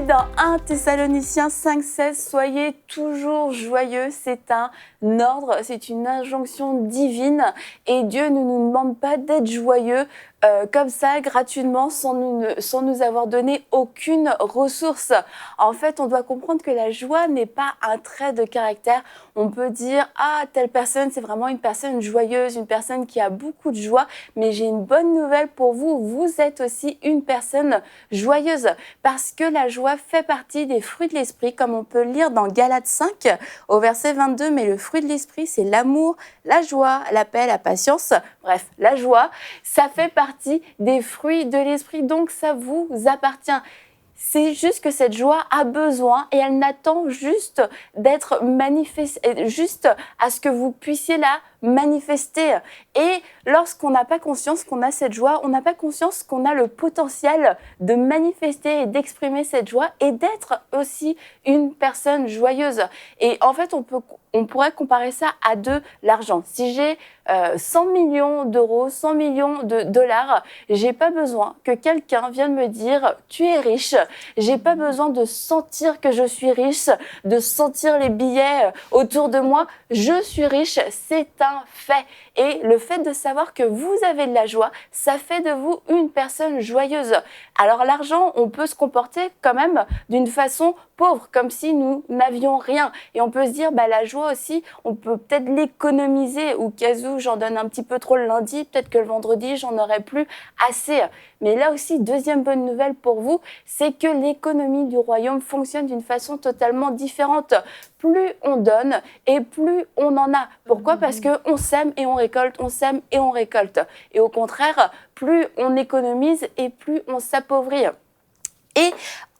dans 1 Thessaloniciens 5,16, soyez toujours joyeux. C'est un ordre, c'est une injonction divine et Dieu ne nous demande pas d'être joyeux comme ça, gratuitement, sans nous avoir donné aucune ressource. En fait, on doit comprendre que la joie n'est pas un trait de caractère. On peut dire « Ah, telle personne, c'est vraiment une personne joyeuse, une personne qui a beaucoup de joie. » Mais j'ai une bonne nouvelle pour vous, vous êtes aussi une personne joyeuse. Parce que la joie fait partie des fruits de l'esprit, comme on peut lire dans Galates 5, au verset 22. Mais le fruit de l'esprit, c'est l'amour, la joie, la paix, la patience. Bref, la joie, ça fait partie des fruits de l'esprit, donc ça vous appartient. C'est juste que cette joie a besoin et elle n'attend juste d'être manifestée, juste à ce que vous puissiez la manifester. Et lorsqu'on n'a pas conscience qu'on a cette joie, on n'a pas conscience qu'on a le potentiel de manifester et d'exprimer cette joie et d'être aussi une personne joyeuse. Et en fait, on pourrait comparer ça à de l'argent. Si j'ai 100 millions d'euros, 100 millions de dollars, j'ai pas besoin que quelqu'un vienne me dire « tu es riche ». J'ai pas besoin de sentir que je suis riche, de sentir les billets autour de moi. Je suis riche, c'est un fait. Et le fait de savoir que vous avez de la joie, ça fait de vous une personne joyeuse. Alors l'argent, on peut se comporter quand même d'une façon pauvre, comme si nous n'avions rien. Et on peut se dire, la joie aussi, on peut peut-être l'économiser, ou cas où j'en donne un petit peu trop le lundi, peut-être que le vendredi, j'en aurai plus assez. Mais là aussi, deuxième bonne nouvelle pour vous, c'est que l'économie du royaume fonctionne d'une façon totalement différente. Plus on donne et plus on en a. Pourquoi ? Parce qu'on sème et on récolte, on sème et on récolte. Et au contraire, plus on économise et plus on s'appauvrit. Et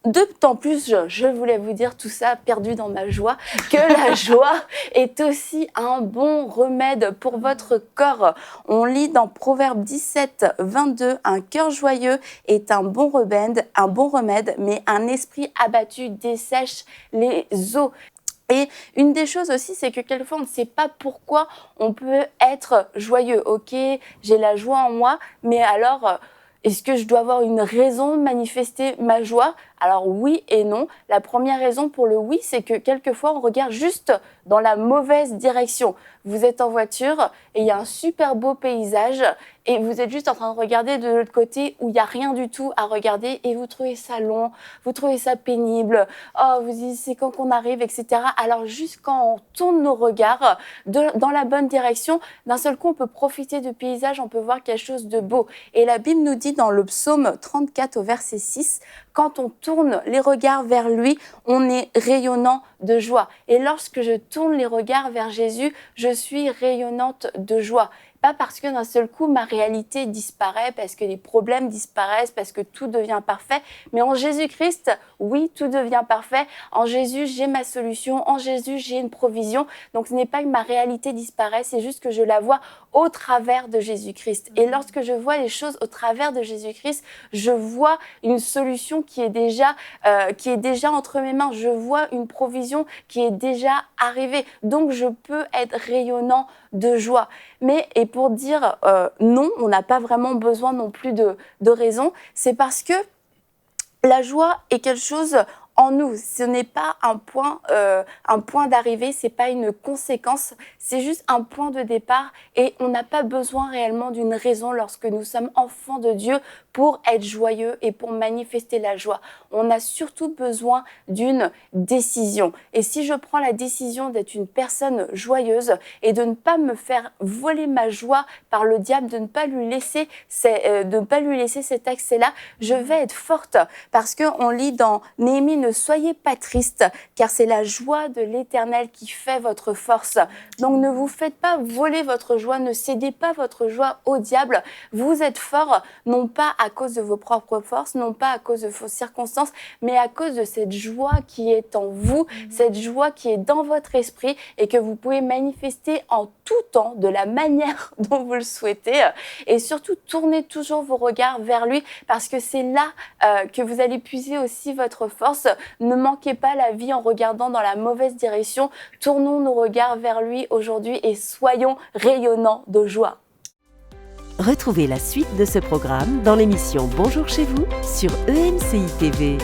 d'autant plus, je voulais vous dire tout ça perdu dans ma joie, que la joie est aussi un bon remède pour votre corps. On lit dans Proverbe 17, 22, « Un cœur joyeux est un bon remède, mais un esprit abattu dessèche les os. » Et une des choses aussi, c'est que quelquefois, on ne sait pas pourquoi on peut être joyeux. Ok, j'ai la joie en moi, mais alors, est-ce que je dois avoir une raison de manifester ma joie ? Alors oui et non. La première raison pour le oui, c'est que quelquefois, on regarde juste dans la mauvaise direction. Vous êtes en voiture et il y a un super beau paysage et vous êtes juste en train de regarder de l'autre côté où il n'y a rien du tout à regarder et vous trouvez ça long, vous trouvez ça pénible, vous dites c'est quand qu'on arrive, etc. Alors juste quand on tourne nos regards dans la bonne direction, d'un seul coup on peut profiter du paysage, on peut voir quelque chose de beau. Et la Bible nous dit dans le psaume 34 au verset 6, quand on tourne les regards vers lui, on est rayonnant de joie. Et lorsque je tourne les regards vers Jésus, je suis rayonnante de joie. Pas parce que d'un seul coup, ma réalité disparaît, parce que les problèmes disparaissent, parce que tout devient parfait. Mais en Jésus-Christ, oui, tout devient parfait. En Jésus, j'ai ma solution. En Jésus, j'ai une provision. Donc, ce n'est pas que ma réalité disparaît, c'est juste que je la vois au travers de Jésus-Christ. Et lorsque je vois les choses au travers de Jésus-Christ, je vois une solution qui est déjà entre mes mains. Je vois une provision qui est déjà arrivée. Donc, je peux être rayonnant de joie. Et pour dire non, on n'a pas vraiment besoin non plus de raison, c'est parce que la joie est quelque chose en nous. Ce n'est pas un point d'arrivée, c'est pas une conséquence, c'est juste un point de départ et on n'a pas besoin réellement d'une raison lorsque nous sommes enfants de Dieu pour être joyeux et pour manifester la joie. On a surtout besoin d'une décision. Et si je prends la décision d'être une personne joyeuse et de ne pas me faire voler ma joie par le diable, de ne pas lui laisser cet accès-là, je vais être forte. Parce qu'on lit dans Néhémie, ne soyez pas triste, car c'est la joie de l'Éternel qui fait votre force. Donc ne vous faites pas voler votre joie, ne cédez pas votre joie au diable. Vous êtes fort, non pas à cause de vos propres forces, non pas à cause de vos circonstances, mais à cause de cette joie qui est en vous, cette joie qui est dans votre esprit et que vous pouvez manifester en tout temps, de la manière dont vous le souhaitez. Et surtout, tournez toujours vos regards vers lui, parce que c'est là que vous allez puiser aussi votre force. Ne manquez pas la vie en regardant dans la mauvaise direction. Tournons nos regards vers lui aujourd'hui et soyons rayonnants de joie. Retrouvez la suite de ce programme dans l'émission Bonjour chez vous sur EMCI TV.